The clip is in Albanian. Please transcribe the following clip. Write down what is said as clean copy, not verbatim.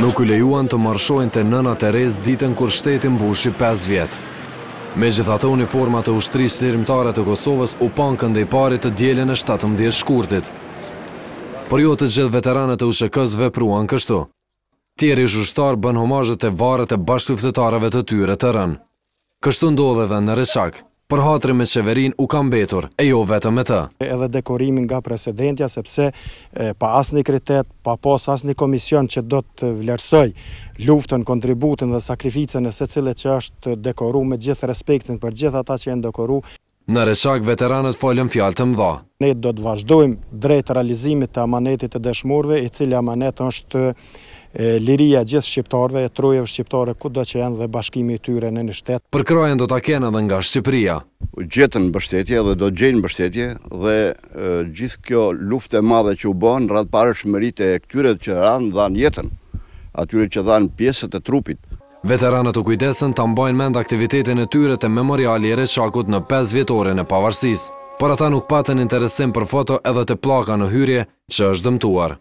Nuk u lejuan të marshojnë të nëna Terez ditën kur shteti mbushi 5 vjet. Megjithatë, uniformat e ushtrisë lirimtare të Kosovës u pan këndëjparit të dielën e 17 shkurtit. Por jo të gjithë veteranët e USHK-s vepruan kështu. Tjerë zhushtar bën homazhet e varret e bashkëftëtarëve të tyre të rënë. Kështu ndodhe edhe në Reshak. Për hatri me qeverin u ka mbetur, e jo vetëm me të. Edhe dekorimin nga presidentja, sepse pa asnjë kritet, pa pas asnjë komision që do të vlerësoj luftën, kontributin dhe sakrificën e secilit që është dekoru me gjithë respektin për gjithë ata që janë dekoru. Në Reshak veteranët folën fjalë të mëdha. Ne do të vazhdojmë drejt realizimit të amanetit të dëshmorëve, i cili amanet është liria gjithë shqiptarëve, e trojave shqiptare kudo që janë dhe bashkimi i tyre në një shtet. Për krajen do ta kenë edhe nga Shqipëria. Gjetën mbështetje dhe do gjejnë mbështetje dhe gjithë kjo luftë e madhe që u bën rreth parashmëritë e këtyre që dhanë jetën, atyre që dhanë pjesët e trupit. Veteranët u kujdesën ta mbajnë mend aktivitetin e tyre të memoriali i Reshakut në 5 vjetorin e pavarësisë, por ata nuk patën interesim për foto edhe të pllaka në hyrje që është dëmtuar.